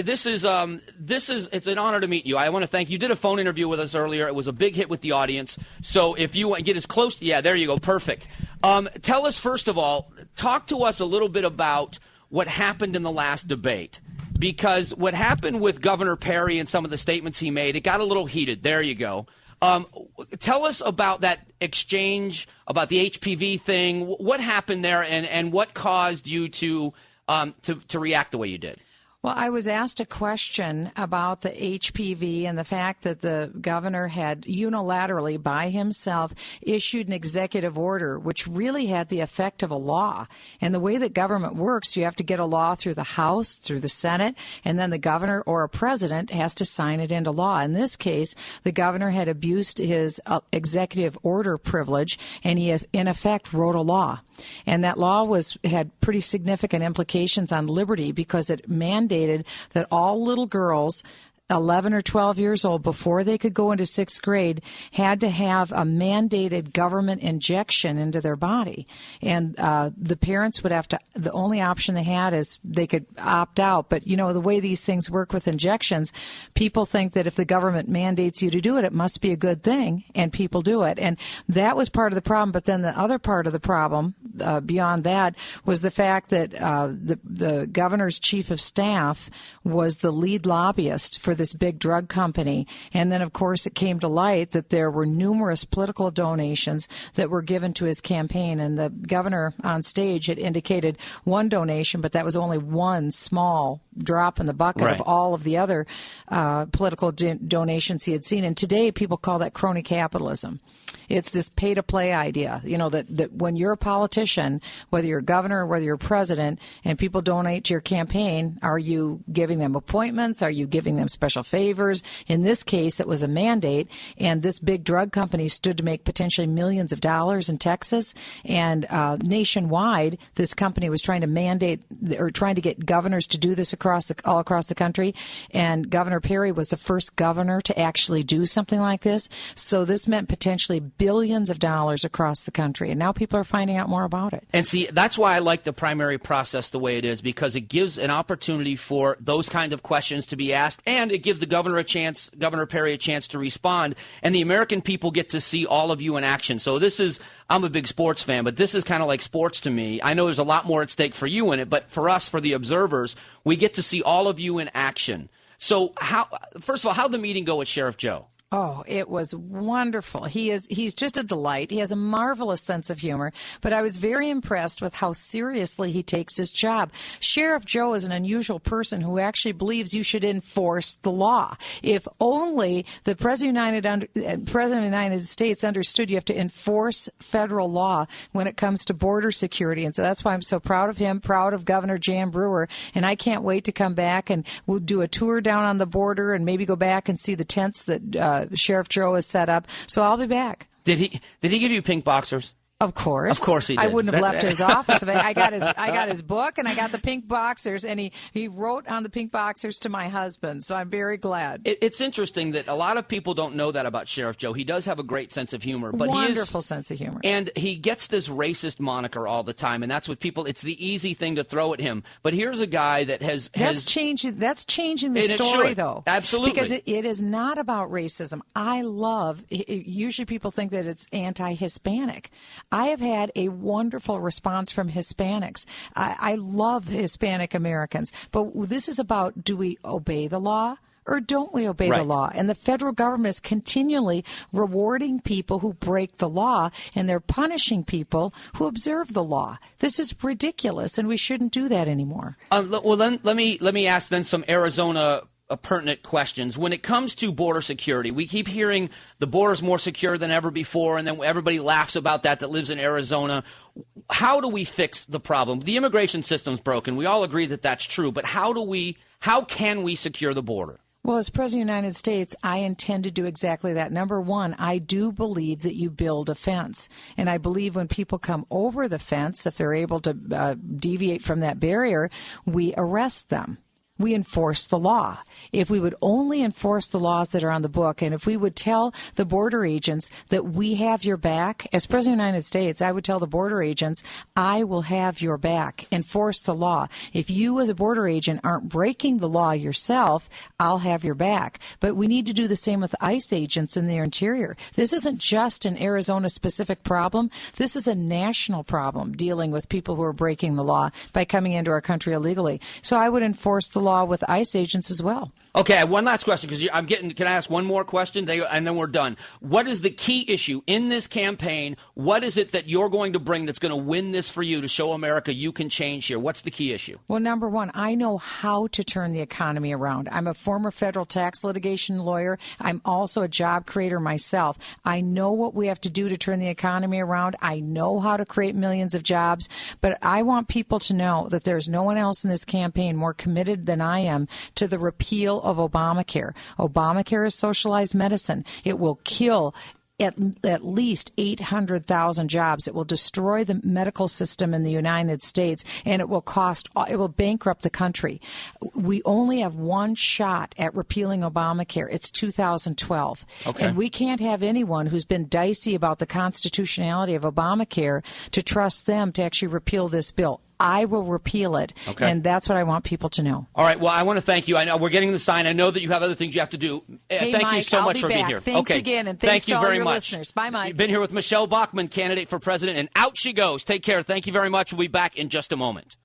It's an honor to meet you. I want to thank you. You did a phone interview with us earlier. It was a big hit with the audience. So if you get as close, yeah, there you go. Perfect. Tell us, first of all, talk to us a little bit about what happened in the last debate. Because what happened with Governor Perry and some of the statements he made, it got a little heated. There you go. Tell us about that exchange, about the HPV thing. What happened there, and what caused you to react the way you did? Well, I was asked a question about the HPV and the fact that the governor had unilaterally by himself issued an executive order, which really had the effect of a law. And the way that government works, you have to get a law through the House, through the Senate, and then the governor or a president has to sign it into law. In this case, the governor had abused his executive order privilege, and he, in effect, wrote a law. And that law had pretty significant implications on liberty because it mandated that all little girls 11 or 12 years old, before they could go into sixth grade, had to have a mandated government injection into their body. And the parents would have to, the only option they had is they could opt out. But, you know, the way these things work with injections, people think that if the government mandates you to do it, it must be a good thing, and people do it. And that was part of the problem. But then the other part of the problem, beyond that, was the fact that the governor's chief of staff was the lead lobbyist for this big drug company. And then, of course, it came to light that there were numerous political donations that were given to his campaign. And the governor on stage had indicated one donation, but that was only one small drop in the bucket of all of the other political donations he had seen. And today, people call that crony capitalism. It's this pay-to-play idea, you know, that when you're a politician, whether you're a governor or whether you're a president, and people donate to your campaign, are you giving them appointments? Are you giving them special favors? In this case, it was a mandate, and this big drug company stood to make potentially millions of dollars in Texas. And nationwide, this company was trying to mandate or trying to get governors to do this all across the country. And Governor Perry was the first governor to actually do something like this. So this meant potentially billions of dollars across the country. And now people are finding out more about it. And see, that's why I like the primary process the way it is, because it gives an opportunity for those kind of questions to be asked, and it gives the governor Perry a chance to respond. And the American people get to see all of you in action. So I'm a big sports fan, but this is kind of like sports to me. I know there's a lot more at stake for you in it, but for us, for the observers, we get to see all of you in action. So first of all, how'd the meeting go with Sheriff Joe? Oh, it was wonderful. He's just a delight. He has a marvelous sense of humor, but I was very impressed with how seriously he takes his job. Sheriff Joe is an unusual person who actually believes you should enforce the law. If only the President of the United States understood you have to enforce federal law when it comes to border security. And so that's why I'm so proud of him, proud of Governor Jan Brewer, and I can't wait to come back and we'll do a tour down on the border and maybe go back and see the tents that Sheriff Joe has set up. So I'll be back. Did he give you pink boxers? Of course. Of course he did. I wouldn't have left his office. I got his book and I got the pink boxers, and he wrote on the pink boxers to my husband. So I'm very glad. It's interesting that a lot of people don't know that about Sheriff Joe. He does have a great sense of humor, but wonderful sense of humor. And he gets this racist moniker all the time, and that's what people. It's the easy thing to throw at him. But here's a guy that that's changing the story, though. Absolutely, because it is not about racism. Usually people think that it's anti-Hispanic. I have had a wonderful response from Hispanics. I love Hispanic Americans. But this is about, do we obey the law or don't we obey the law? And the federal government is continually rewarding people who break the law, and they're punishing people who observe the law. This is ridiculous, and we shouldn't do that anymore. Well, then let me ask then some Arizona pertinent questions. When it comes to border security, we keep hearing the border's more secure than ever before, and then everybody laughs about that lives in Arizona. How do we fix the problem? The immigration system's broken. We all agree that that's true, but how can we secure the border? Well, as President of the United States, I intend to do exactly that. Number one, I do believe that you build a fence. And I believe when people come over the fence, if they're able to deviate from that barrier, we arrest them. we enforce the law. If we would only enforce the laws that are on the book, and if we would tell the border agents that we have your back, as President of the United States, I would tell the border agents, I will have your back. Enforce the law. If you as a border agent aren't breaking the law yourself, I'll have your back. But we need to do the same with ICE agents in their interior. This isn't just an Arizona-specific problem. This is a national problem dealing with people who are breaking the law by coming into our country illegally. So I would enforce the law with ICE agents as well. Okay, one last question, because can I ask one more question, and then we're done. What is the key issue in this campaign? What is it that you're going to bring that's going to win this for you to show America you can change here? What's the key issue? Well, number one, I know how to turn the economy around. I'm a former federal tax litigation lawyer. I'm also a job creator myself. I know what we have to do to turn the economy around. I know how to create millions of jobs. But I want people to know that there's no one else in this campaign more committed than I am to the repeal of Obamacare. Obamacare is socialized medicine. It will kill at least 800,000 jobs. It will destroy the medical system in the United States, and it will bankrupt the country. We only have one shot at repealing Obamacare. It's 2012. Okay. And we can't have anyone who's been dicey about the constitutionality of Obamacare to trust them to actually repeal this bill. I will repeal it, and that's what I want people to know. All right. Well, I want to thank you. I know we're getting the sign. I know that you have other things you have to do. Hey, thank Mike, you so much for being here. Thanks again, and thanks to all your listeners. Bye, Mike. You've been here with Michele Bachmann, candidate for president, and out she goes. Take care. Thank you very much. We'll be back in just a moment.